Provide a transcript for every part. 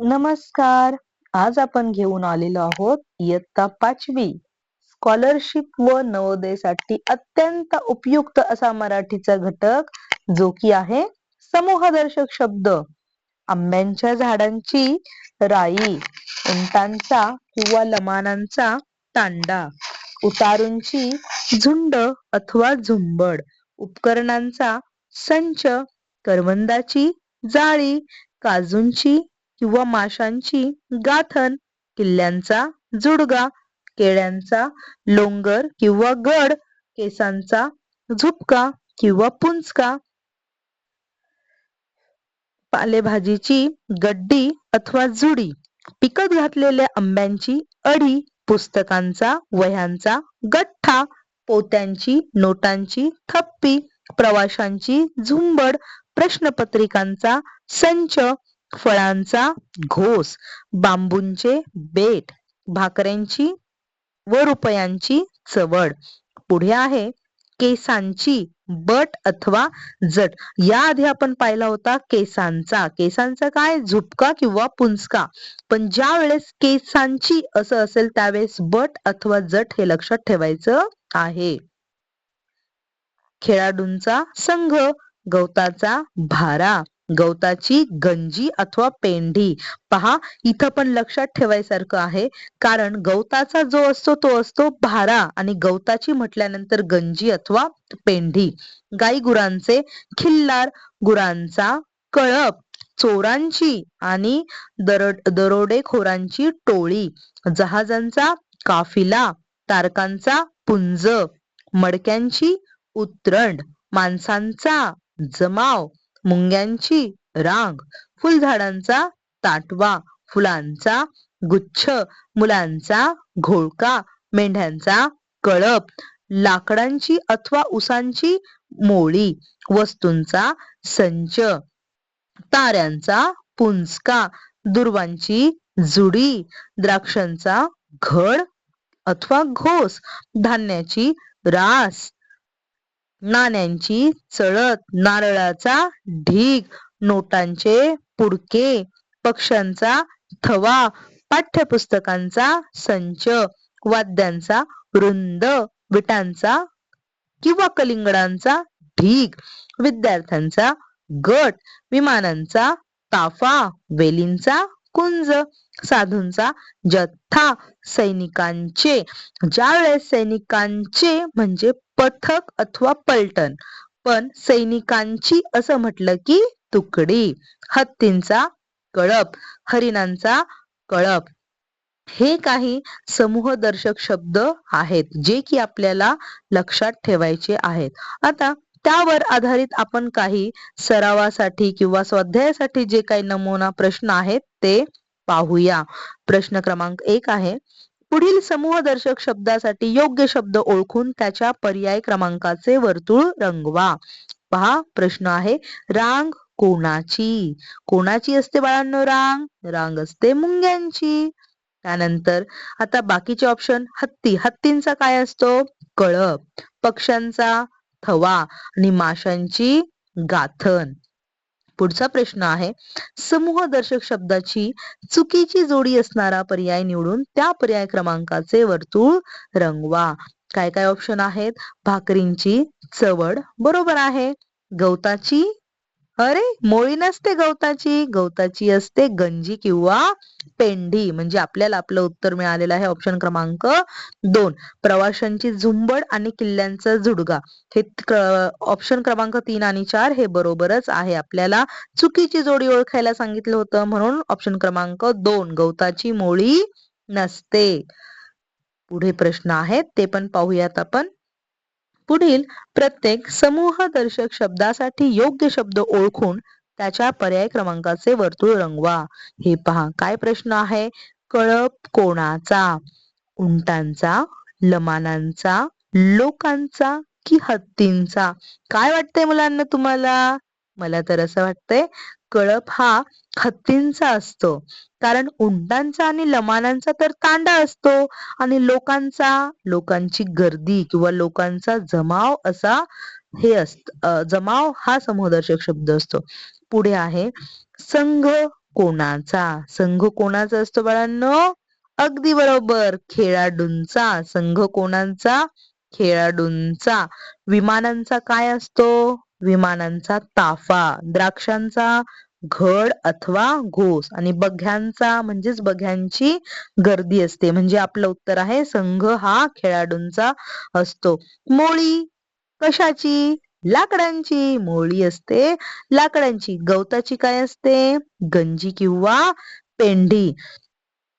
नमस्कार. आज आपण घेऊन आलेलो आहोत इयत्ता 5वी स्कॉलरशिप व नवोदयसाठी अत्यंत उपयुक्त असा मराठीचा घटक जो की आहे समूहदर्शक शब्द. आंब्याच्या झाडांची राई, उंटांचा किंवा लमानांचा तांडा, उतारूंची झुंड अथवा झुंबड, उपकरणांचा संच, करवंदाची जाळी, काजूंची किंवा माशांची गाथण, किल्ल्यांचा जुडगा, केळ्यांचा लोंगर किंवा गड, केसांचा झुपका किंवा पुंचका, पालेभाजीची गड्डी अथवा जुडी, पिकत घातलेल्या आंब्यांची अडी, पुस्तकांचा वह्यांचा गठ्ठा, पोत्यांची नोटांची थप्पी, प्रवाशांची झुंबड, प्रश्नपत्रिकांचा संच, फळांचा घोस, बांबूंचे बेट, भाकऱ्यांची व रुपयांची चवड. पुढे आहे केसांची बट अथवा जट. याआधी आपण पाहिला होता केसांचा काय झुपका किंवा पुंचका, पण ज्या वेळेस केसांची असं असेल त्यावेळेस बट अथवा जट हे लक्षात ठेवायचं आहे. खेळाडूंचा संघ, गवताचा भारा, गवताची गंजी अथवा पेंढी. पहा इथं पण लक्षात ठेवायसारखं आहे, कारण गवताचा जो असतो तो असतो भारा आणि गवताची म्हटल्यानंतर गंजी अथवा पेंढी. गाई गुरांचे खिल्लार, गुरांचा कळप, चोरांची आणि दरोडेखोरांची टोळी, जहाजांचा काफिला, तारकांचा पुंज, मडक्यांची उतरंड, माणसांचा जमाव, मुंग्यांची रांग, फुलझाडांचा ताटवा, फुलांचा गुच्छ, मुलांचा घोळका, मेंढ्यांचा कळप, लाकडांची अथवा उसांची मोळी, वस्तूंचा संच, ताऱ्यांचा पुंचका, दुर्वांची जुडी, द्राक्षांचा घड अथवा घोस, धान्याची रास, नाण्यांची चळत, नारळाचा ढीग, नोटांचे पुडके, पक्ष्यांचा थवा, पाठ्यपुस्तकांचा संच, वाद्यांचा वृंद, विटांचा किंवा कलिंगडांचा ढीग, विद्यार्थ्यांचा गट, विमानांचा ताफा, वेलींचा कुंज, साधूंचा जथ्था, सैनिकांचे. ज्या वेळेस सैनिकांचे म्हणजे पथक अथवा पलटण, पण सैनिकांची असं म्हटलं की तुकडी, हत्तींचा कळप, हरिणांचा कळप. हे काही समूहदर्शक शब्द आहेत जे की आपल्याला लक्षात ठेवायचे आहेत. आता त्यावर आधारित आपण काही सरावासाठी किंवा स्वाध्यायासाठी जे काही नमुना प्रश्न आहेत ते पाहूया. प्रश्न क्रमांक 1 आहे, पुढील समूहदर्शक शब्दासाठी योग्य शब्द ओळखून त्याच्या पर्याय क्रमांकाचे वर्तुळ रंगवा. पहा प्रश्न आहे, रांग कोणाची? कोणाची असते बाळांनो रांग? रांग असते मुंग्यांची. त्यानंतर आता बाकीचे ऑप्शन, हत्तींचा काय असतो? कळप, पक्ष्यांचा थवा आणि माशांची गाथण. पुढचा प्रश्न आहे, समूहदर्शक शब्दाची चुकीची जोडी असणारा पर्याय निवडून त्या पर्याय क्रमांकाचे वर्तुळ रंगवा. काय काय ऑप्शन आहेत? भाकरींची चवड बरोबर आहे. गवताची अरे मोळी नसते गवताची असते गंजी किंवा पेंढी. म्हणजे आपल्याला आपलं उत्तर मिळालेलं आहे ऑप्शन क्रमांक 2. प्रवाशांची झुंबड आणि किल्ल्यांचा जुडगा हे ऑप्शन क्रमांक 3 आणि 4 हे बरोबरच आहे. आपल्याला चुकीची जोडी ओळखायला सांगितलं होतं म्हणून ऑप्शन क्रमांक 2 गवताची मोळी नसते. पुढे प्रश्न आहेत ते पण पाहूयात आपण. पुढील प्रत्येक समूहदर्शक शब्दासाठी योग्य शब्द ओळखून त्याच्या पर्याय क्रमांकाचे वर्तुळ रंगवा. हे पहा काय प्रश्न आहे, कळप कोणाचा? उंटांचा, लमानांचा, लोकांचा की हत्तींचा? काय वाटतंय मुलांना तुम्हाला? मला तर असं वाटतंय कळप हा हत्तींचा असतो, कारण उंटांचा आणि लमानांचा तर तांडा असतो आणि लोकांची गर्दी किंवा लोकांचा जमाव असा जमाव हा समूहदर्शक शब्द असतो. पुढे आहे संघ कोणाचा? संघ कोणाचा असतो बाळांनो? अगदी बरोबर, खेळाडूंचा. संघ कोणाचा? खेळाडूंचा. विमानांचा काय असतो? विमानांचा ताफा. द्राक्षांचा घड अथवा घोस. आणि बघ्यांचा म्हणजेच बघ्यांची गर्दी असते. म्हणजे आपलं उत्तर आहे संघ हा खेळाडूंचा असतो. मोळी कशाची? लाकडांची. मोळी असते लाकडांची. गवताची काय असते? गंजी किंवा पेंढी.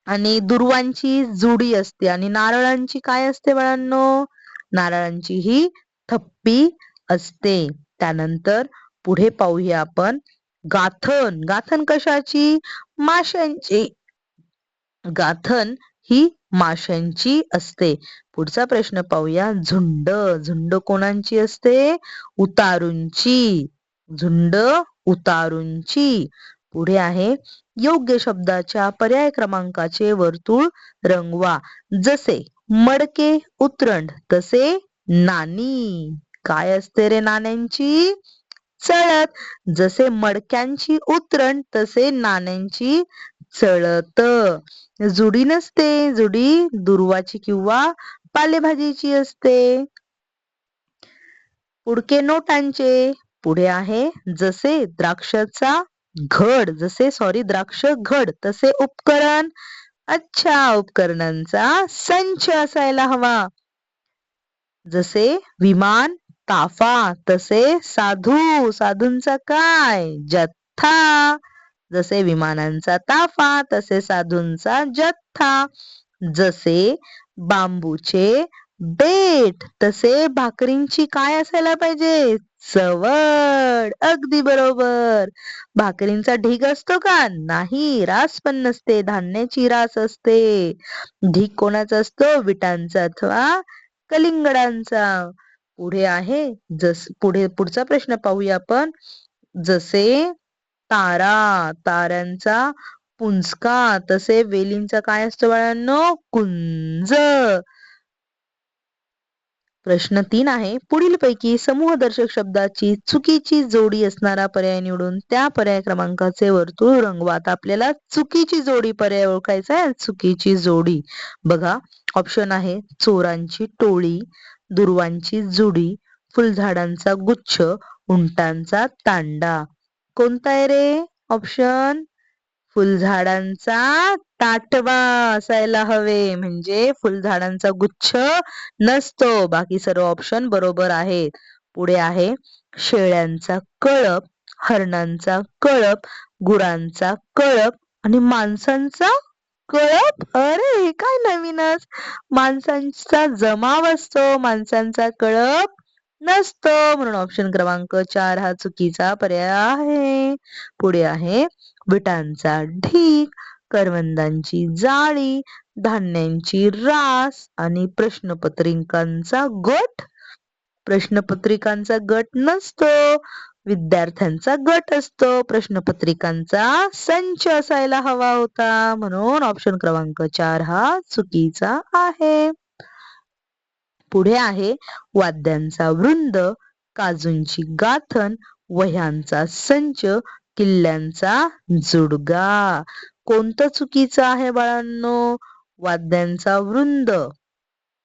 आणि दुर्वांची जुडी असते. आणि नारळांची काय असते बाळांनो? नारळांची ही थप्पी असते. त्यानंतर पुढे पाहूया आपण गाथण. गाथण कशाची? माशांची. गाथण ही माशांची असते. पुढचा प्रश्न पाहूया झुंड. झुंड कोणाची असते? उतारूंची. झुंड उतारूंची. पुढे आहे योग्य शब्दाच्या पर्याय क्रमांकाचे वर्तुळ रंगवा. जसे मडके उतरंड तसे नाणी. काय असते रे नाण्यांची? चळत. जसे मडक्यांची उतरण तसे नाण्यांची चळत. जुडी नसते. जुडी दुर्वाची किंवा पालेभाजीची असते. पुडके नोटांचे. पुढे आहे जसे द्राक्षाचा घड द्राक्ष घड तसे उपकरण. अच्छा, उपकरणांचा संच असायला हवा. जसे विमान ताफा तसे साधूंचा काय? जथ्था. जसे विमानांचा ताफा तसे साधूंचा जथ्था. जसे बांबूचे बेट तसे भाकरींची काय असायला पाहिजे? चवड. अगदी बरोबर. भाकरींचा ढीग असतो का? नाही, रास पण नसते. धान्याची रास असते. ढीग कोणाचा असतो? विटांचा अथवा कलिंगडांचा. पुढे आहे पुढचा प्रश्न पाहूया आपण. जसे तारा. ताऱ्यांचा पुंजका तसे वेलींचा काय असतो बाळांनो? कुंज. प्रश्न 3 आहे पुढीलपैकी समूहदर्शक शब्दाची चुकीची जोडी असणारा पर्याय निवडून त्या पर्याय क्रमांकाचे वर्तुळ रंगवा. आता आपल्याला चुकीची जोडी पर्याय ओळखायचा आहे. चुकीची जोडी बघा. ऑप्शन आहे चोरांची टोळी, दुर्वांची जुडी, फुलझाडांचा गुच्छ, उंटांचा तांडा. कोणता आहे रे ऑप्शन? फुलझाडांचा ताटवा असायला हवे. म्हणजे फुलझाडांचा गुच्छ नसतो. बाकी सर्व ऑप्शन बरोबर आहेत. पुढे आहे शेळ्यांचा कळप, हरणांचा कळप, गुरांचा कळप आणि माणसांचा कळप. अरे हे काय नवीनच. माणसांचा जमाव असतो, माणसांचा कळप नसतो. म्हणून ऑप्शन क्रमांक 4 हा चुकीचा पर्याय आहे. पुढे आहे विटांचा ढीग, करवंदांची जाळी, धान्यांची रास आणि प्रश्नपत्रिकांचा गट. प्रश्नपत्रिकांचा गट नसतो, विद्यार्थ्यांचा गट असतो. प्रश्नपत्रिकांचा संच असायला हवा होता. म्हणून ऑप्शन क्रमांक 4 हा चुकीचा आहे. पुढे आहे वाद्यांचा वृंद, काजूंची गाथण, वह्यांचा संच, किल्ल्यांचा जुडगा. कोणतं चुकीचं आहे बाळांनो? वाद्यांचा वृंद,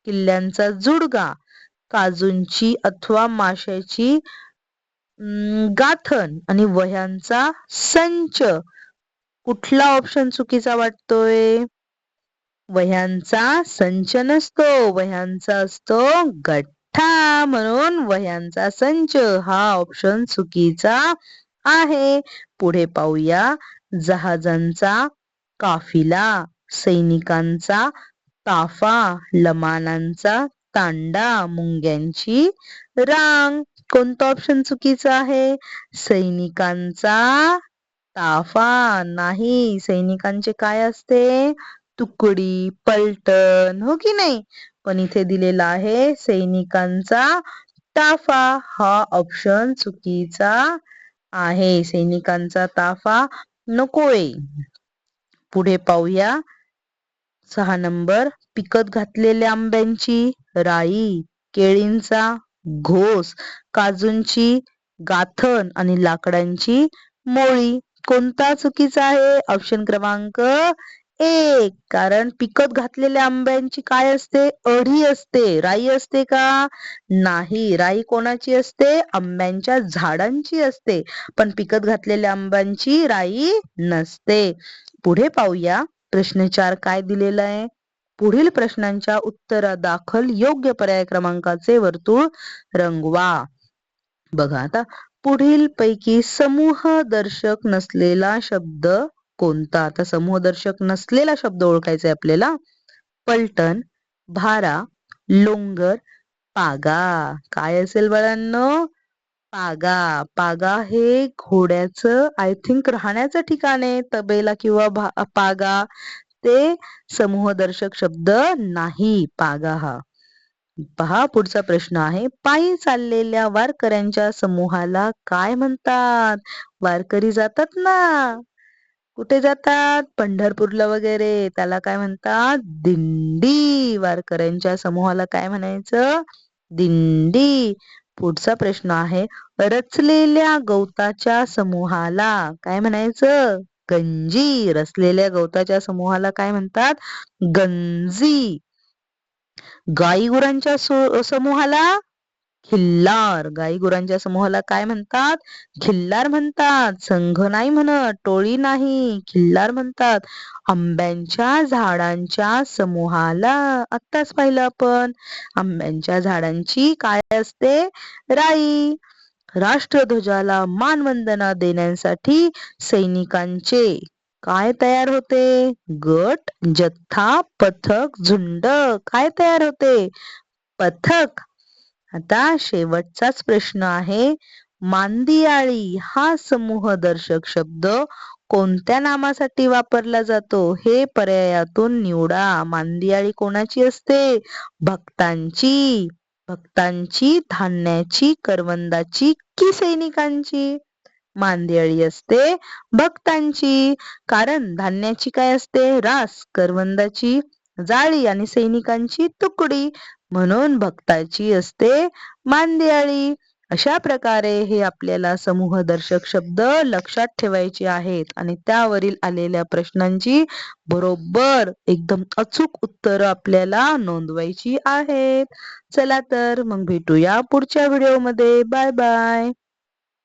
किल्ल्यांचा जुडगा, काजूंची अथवा माशाची गाथण आणि वह्यांचा संच. कुठला ऑप्शन चुकीचा वाटतोय? वह्यांचा संच नसतो, वह्यांचा असतो गठ्ठा. म्हणून वह्यांचा संच हा ऑप्शन चुकीचा आहे. पुढे पाहूया जहाजांचा काफिला, सैनिकांचा ताफा, लमानांचा तांडा, मुंग्यांची रांग. कोणतं ऑप्शन चुकीचं आहे? सैनिकांचा ताफा नाही. सैनिकांचे काय असते? तुकडी, पलटण, हो की नाही? पण इथे दिलेला आहे सैनिकांचा ताफा. हा ऑप्शन चुकीचा आहे. सैनिकांचा ताफा नकोय. पुढे पाहूया 6 नंबर. पिकत घातलेल्या आंब्यांची राई, केळींचा घोस, काजूंची गाथण आणि लाकडांची मोळी. कोणता चुकीचा आहे? ऑप्शन क्रमांक 1. कारण पिकत घातलेल्या आंब्यांची काय असते? अढी असते. राई असते का? नाही. राई कोणाची असते? आंब्यांच्या झाडांची असते. पण पिकत घातलेल्या आंब्यांची राई नसते. पुढे पाहूया प्रश्न 4 काय दिलेला आहे. पुढील प्रश्नांच्या उत्तरादाखल योग्य पर्याय क्रमांकाचे वर्तुळ रंगवा. बघा आता पुढील पैकी समूहदर्शक नसलेला शब्द कोणता? आता समूहदर्शक नसलेला शब्द ओळखायचा आहे आपल्याला. पलटण, भारा, लोंगर, पागा. काय असेल बाळांनो? पागा. पागा हे घोड्याचं आय थिंक राहण्याचं ठिकाण आहे. तबेला किंवा पागा ते समूहदर्शक शब्द नाही. पागा हा. पहा पुढचा प्रश्न आहे. पायी चाललेल्या वारकऱ्यांच्या समूहाला काय म्हणतात? वारकरी जातात ना. कुठे जातात? पंढरपूरला वगैरे. त्याला काय म्हणतात? दिंडी. वारकऱ्यांच्या समूहाला काय म्हणायचं? दिंडी. पुढचा प्रश्न आहे. रचलेल्या गवताच्या समूहाला काय म्हणायचं? गंजी. रचलेल्या गवताच्या समूहाला काय म्हणतात? गंजी. गाई-गुरांच्या समूहाला खिल्लार. गाई-गुरांच्या समूहाला काय म्हणतात? खिल्लार म्हणतात. संघ नाही म्हणत, टोळी नाही, खिल्लार म्हणतात. आंब्यांच्या झाडांच्या समूहाला आत्ताच पाहिलं आपण. आंब्यांच्या झाडांची काय असते? राई. राष्ट्रध्वजाला मानवंदना देण्यासाठी सैनिकांचे काय तयार होते? गट, जथ्था, पथक, झुंड. काय तयार होते? पथक. आता शेवटचाच प्रश्न आहे. मांदियाळी हा समूहदर्शक शब्द कोणत्या नामासाठी वापरला जातो? हे पर्यायातून निवडा. मांदियाळी कोणाची असते? भक्तांची. भक्तांची, धान्याची, करवंदाची की सैनिकांची? मांदियाळी असते भक्तांची. कारण धान्याची काय असते? रास, करवंदाची जाळी आणि सैनिकांची तुकडी. म्हणून भक्ताची असते मांदियाळी. अशा प्रकारे हे आपल्याला समूहदर्शक शब्द लक्षात ठेवायचे आहेत आणि त्यावरील आलेल्या प्रश्नांची बरोबर एकदम अचूक उत्तर आपल्याला नोंदवायची आहेत. चला तर मग भेटूया पुढच्या व्हिडिओमध्ये. Bye bye.